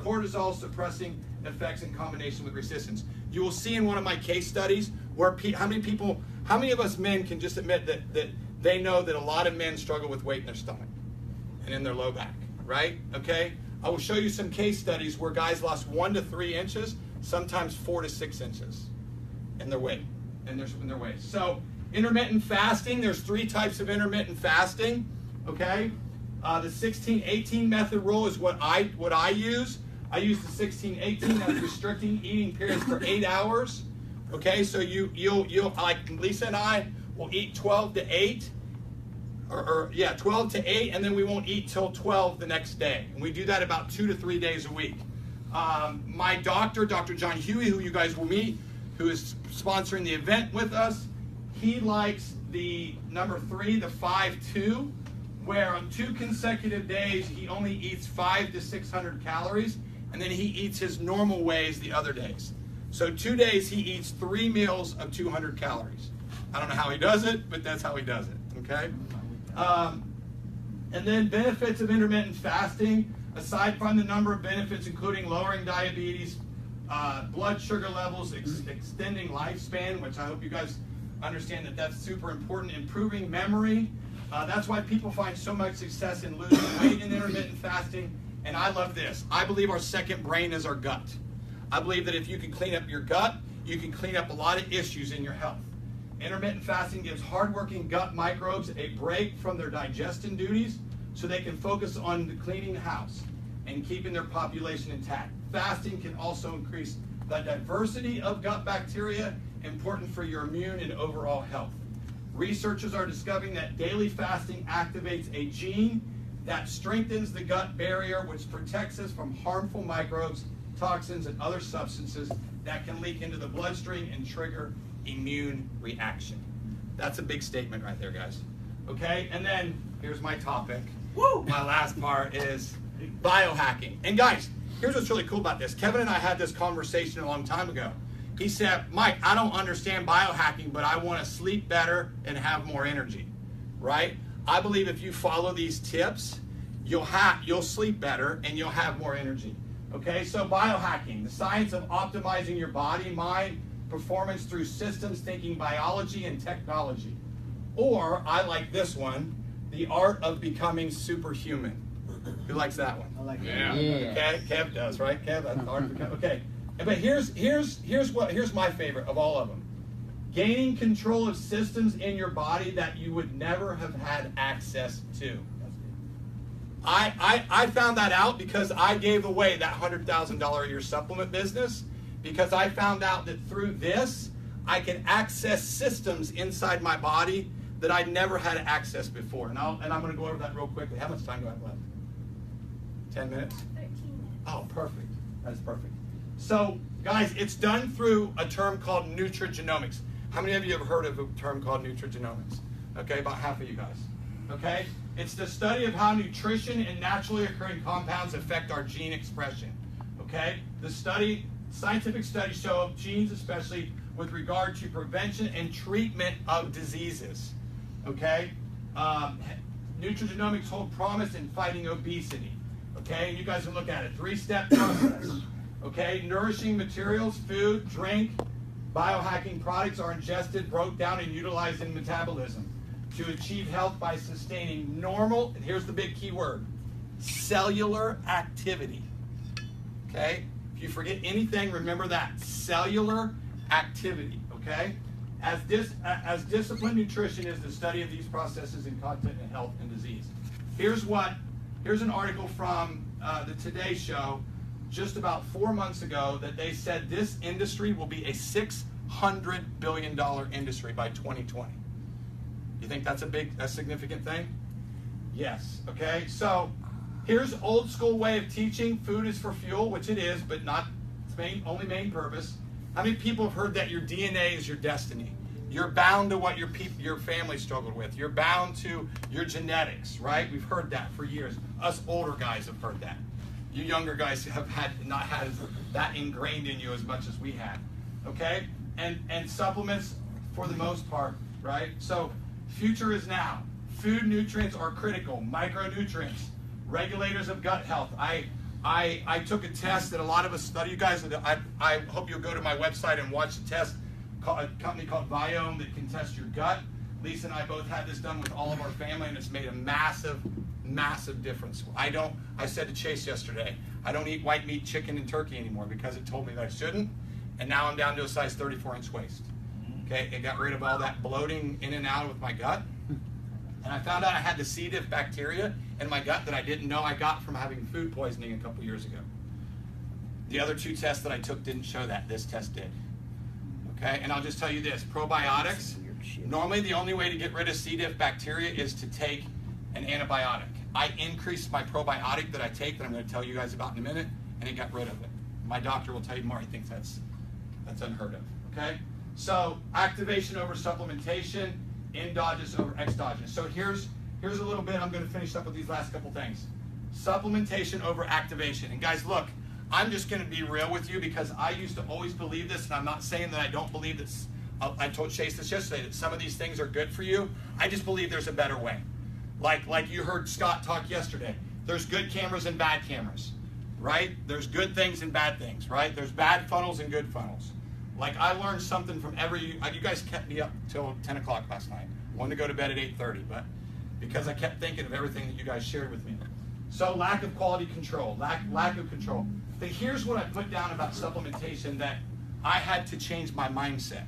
cortisol suppressing effects in combination with resistance. You will see in one of my case studies where how many of us men can just admit that they know that a lot of men struggle with weight in their stomach and in their low back, right? Okay? I will show you some case studies where guys lost 1 to 3 inches, sometimes 4 to 6 inches in their weight, in their waist. So intermittent fasting, there's 3 types of intermittent fasting, okay? The 16-18 method rule is what I use. I use the 16-18, that's restricting eating periods for 8 hours. Okay, so you'll like Lisa and I will eat 12 to 8, 12 to 8, and then we won't eat till 12 the next day. And we do that about 2 to 3 days a week. My doctor, Dr. John Huey, who you guys will meet, who is sponsoring the event with us, he likes the number 3, the 5-2, where on 2 consecutive days he only eats 500 to 600 calories, and then he eats his normal ways the other days. So 2 days he eats 3 meals of 200 calories. I don't know how he does it, but that's how he does it, okay? And then benefits of intermittent fasting, aside from the number of benefits including lowering diabetes, blood sugar levels, extending lifespan, which I hope you guys understand that that's super important, improving memory. That's why people find so much success in losing weight in intermittent fasting. And I love this. I believe our second brain is our gut. I believe that if you can clean up your gut, you can clean up a lot of issues in your health. Intermittent fasting gives hardworking gut microbes a break from their digestion duties so they can focus on cleaning the house and keeping their population intact. Fasting can also increase the diversity of gut bacteria, important for your immune and overall health. Researchers are discovering that daily fasting activates a gene that strengthens the gut barrier, which protects us from harmful microbes, toxins, and other substances that can leak into the bloodstream and trigger immune reaction. That's a big statement right there, guys. Okay, and then here's my topic. Woo! My last part is biohacking. And guys, here's what's really cool about this. Kevin and I had this conversation a long time ago. He said, Mike, I don't understand biohacking, but I want to sleep better and have more energy, right? I believe if you follow these tips, you'll sleep better and you'll have more energy. Okay, so biohacking, the science of optimizing your body, mind, performance through systems thinking, biology, and technology. Or, I like this one, the art of becoming superhuman. Who likes that one? I like that. Yeah. Okay, Kev does, right? Kev, that's the art of becoming, okay. But here's my favorite of all of them. Gaining control of systems in your body that you would never have had access to. I found that out because I gave away that $100,000 a year supplement business, because I found out that through this, I can access systems inside my body that I'd never had access before. And I'm going to go over that real quickly. How much time do I have left? 10 minutes? 13 minutes. Oh, perfect. That's perfect. So, guys, it's done through a term called nutrigenomics. How many of you have heard of a term called nutrigenomics? Okay, about half of you guys. Okay? It's the study of how nutrition and naturally occurring compounds affect our gene expression. Okay? Scientific studies show genes, especially with regard to prevention and treatment of diseases. Okay? Nutrigenomics hold promise in fighting obesity. Okay? And you guys can look at it. 3-step process. Okay? Nourishing materials, food, drink, biohacking products are ingested, broke down, and utilized in metabolism to achieve health by sustaining normal, and here's the big key word, cellular activity. Okay? If you forget anything, remember that. Cellular activity. Okay? As disciplined nutrition is the study of these processes in content and health and disease. Here's an article from the Today Show just about 4 months ago that they said this industry will be a $600 billion industry by 2020. You think that's a significant thing? Yes. Okay. So here's old school way of teaching. Food is for fuel, which it is, but not its only main purpose. How many people have heard that your DNA is your destiny? You're bound to what your family struggled with. You're bound to your genetics, right? We've heard that for years. Us older guys have heard that. You younger guys have not had that ingrained in you as much as we had. Okay? And supplements for the most part, right? So future is now. Food nutrients are critical. Micronutrients, regulators of gut health. I I took a test that a lot of us study. You guys, I hope you'll go to my website and watch the test. A company called Biome that can test your gut. Lisa and I both had this done with all of our family, and it's made a massive, massive difference. I said to Chase yesterday, I don't eat white meat, chicken, and turkey anymore because it told me that I shouldn't, and now I'm down to a size 34-inch waist. Okay, it got rid of all that bloating in and out with my gut, and I found out I had the C. diff bacteria in my gut that I didn't know I got from having food poisoning a couple years ago. The other 2 tests that I took didn't show that. This test did. Okay, and I'll just tell you this, probiotics, normally the only way to get rid of C. diff bacteria is to take an antibiotic. I increased my probiotic that I take, that I'm going to tell you guys about in a minute, and it got rid of it. My doctor will tell you more. He thinks that's unheard of. Okay, so activation over supplementation, endogenous over exogenous. So here's a little bit. I'm going to finish up with these last couple things. Supplementation over activation. And guys, look, I'm just going to be real with you because I used to always believe this, and I'm not saying that I don't believe this. I told Chase this yesterday, that some of these things are good for you. I just believe there's a better way. Like you heard Scott talk yesterday. There's good cameras and bad cameras, right? There's good things and bad things, right? There's bad funnels and good funnels. Like I learned something from you guys kept me up till 10 o'clock last night. I wanted to go to bed at 8:30, but because I kept thinking of everything that you guys shared with me. So lack of quality control, lack of control. But here's what I put down about supplementation that I had to change my mindset,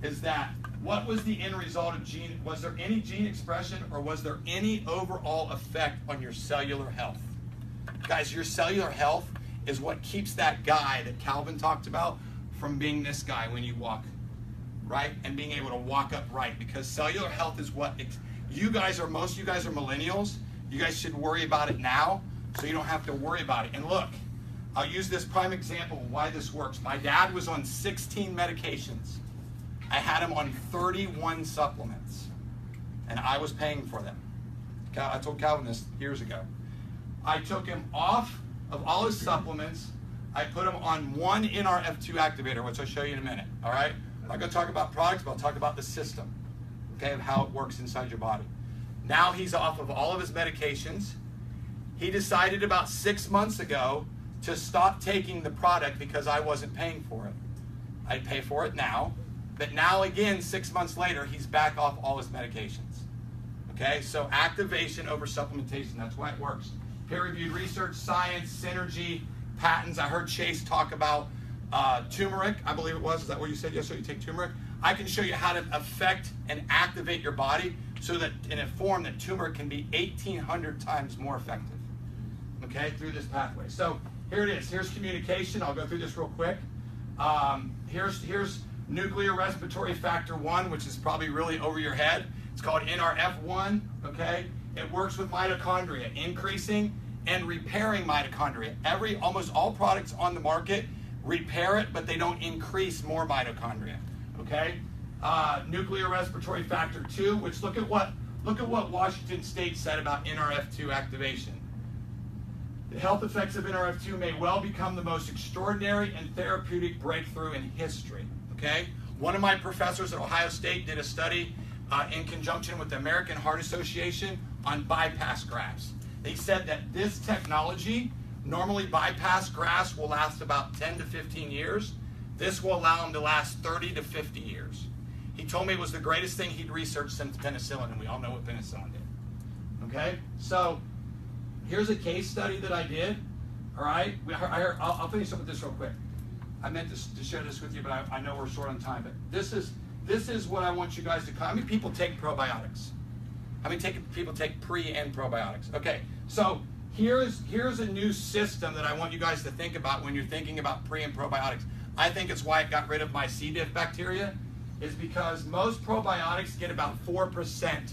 is that what was the end result of gene, was there any gene expression or was there any overall effect on your cellular health? Guys, your cellular health is what keeps that guy that Calvin talked about from being this guy when you walk, right? And being able to walk upright, because cellular health is what, most of you guys are millennials. You guys should worry about it now so you don't have to worry about it. And look, I'll use this prime example of why this works. My dad was on 16 medications. I had him on 31 supplements, and I was paying for them. I told Calvin this years ago. I took him off of all his supplements. I put him on one NRF2 activator, which I'll show you in a minute, all right? I'm not going to talk about products, but I'll talk about the system, okay, of how it works inside your body. Now he's off of all of his medications. He decided about 6 months ago to stop taking the product because I wasn't paying for it. I pay for it now, but now again, 6 months later, he's back off all his medications. Okay, so activation over supplementation, that's why it works. Peer-reviewed research, science, synergy, patents. I heard Chase talk about turmeric, I believe it was. Is that what you said yesterday? You take turmeric? I can show you how to affect and activate your body so that in a form that turmeric can be 1,800 times more effective, okay, through this pathway. So here it is. Here's communication. I'll go through this real quick. Here's nuclear respiratory factor 1, which is probably really over your head. It's called NRF1, okay? It works with mitochondria, increasing and repairing mitochondria. Almost all products on the market repair it, but they don't increase more mitochondria, okay? Nuclear respiratory factor 2, which look at what Washington State said about NRF2 activation. The health effects of NRF2 may well become the most extraordinary and therapeutic breakthrough in history, okay? One of my professors at Ohio State did a study in conjunction with the American Heart Association on bypass grafts. They said that this technology, normally bypass grafts will last about 10 to 15 years. This will allow them to last 30 to 50 years. He told me it was the greatest thing he'd researched since penicillin, and we all know what penicillin did. Okay, so here's a case study that I did. All right, I'll finish up with this real quick. I meant to share this with you, but I know we're short on time. But this is what I want you guys to come. How many people take probiotics? How many people take pre and probiotics? Okay, so here's a new system that I want you guys to think about when you're thinking about pre and probiotics. I think it's why it got rid of my C. diff bacteria, is because most probiotics get about 4%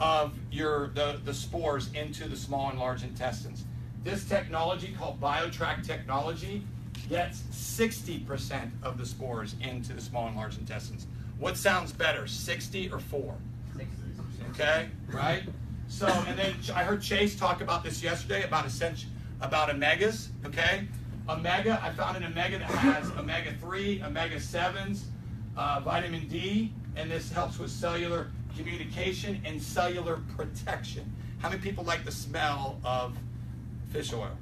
of the spores into the small and large intestines. This technology called BioTrack technology gets 60% of the spores into the small and large intestines. What sounds better, 60 or 4? 60. Okay, right? So, and then I heard Chase talk about this yesterday about omegas, okay? Omega, I found an omega that has omega-3, omega-7s, vitamin D, and this helps with cellular communication and cellular protection. How many people like the smell of fish oil?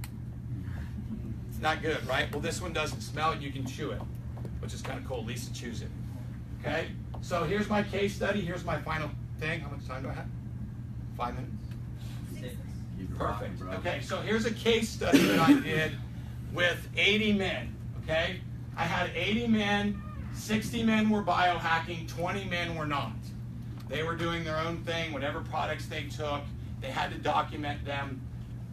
not good, right? Well, this one doesn't smell it. You can chew it, which is kind of cool. Lisa chews it. Okay? So here's my case study. Here's my final thing. How much time do I have? 5 minutes? 6. Perfect. Okay, so here's a case study that I did with 80 men. Okay? I had 80 men. 60 men were biohacking. 20 men were not. They were doing their own thing, whatever products they took. They had to document them.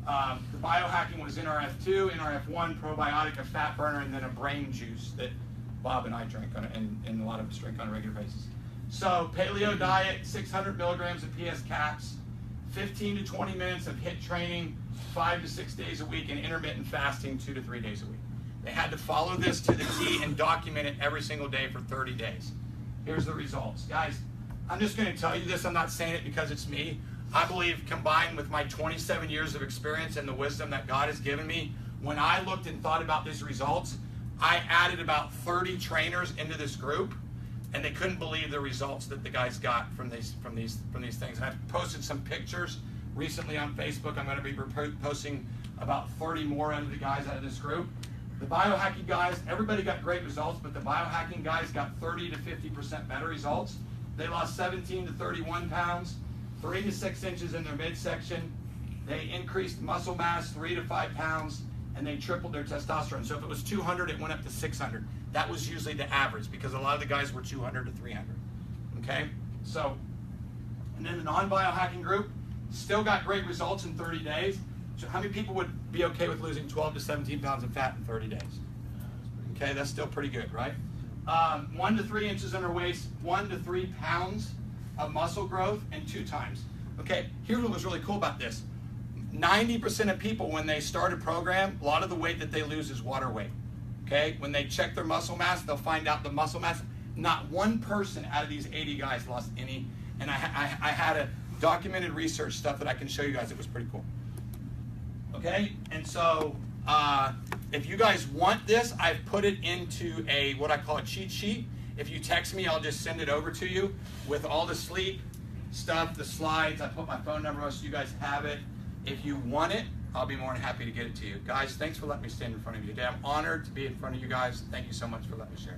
The biohacking was NRF2, NRF1, probiotic, a fat burner, and then a brain juice that Bob and I drink on it, and a lot of us drink on a regular basis. So paleo diet, 600 milligrams of PS caps, 15 to 20 minutes of HIIT training, 5 to 6 days a week, and intermittent fasting 2 to 3 days a week. They had to follow this to the T and document it every single day for 30 days. Here's the results. Guys, I'm just going to tell you this. I'm not saying it because it's me. I believe combined with my 27 years of experience and the wisdom that God has given me, when I looked and thought about these results, I added about 30 trainers into this group, and they couldn't believe the results that the guys got from these things. And I've posted some pictures recently on Facebook. I'm going to be posting about 30 more out of the guys out of this group. The biohacking guys, everybody got great results, but the biohacking guys got 30 to 50% better results. They lost 17 to 31 pounds, 3 to 6 inches in their midsection. They increased muscle mass 3 to 5 pounds, and they tripled their testosterone. So if it was 200, it went up to 600. That was usually the average because a lot of the guys were 200 to 300. Okay? So, and then the non-biohacking group still got great results in 30 days. So how many people would be okay with losing 12 to 17 pounds of fat in 30 days? Okay, that's still pretty good, right? 1 to 3 inches in their waist, 1 to 3 pounds of muscle growth, and 2 times. Okay, here's what was really cool about this. 90% of people, when they start a program, a lot of the weight that they lose is water weight. Okay, when they check their muscle mass, they'll find out the muscle mass. Not one person out of these 80 guys lost any, and I had a documented research stuff that I can show you guys. It was pretty cool. Okay, and so if you guys want this, I've put it into a what I call a cheat sheet. If you text me, I'll just send it over to you with all the sleep stuff, the slides. I put my phone number on so you guys have it. If you want it, I'll be more than happy to get it to you. Guys, thanks for letting me stand in front of you today. I'm honored to be in front of you guys. Thank you so much for letting me share.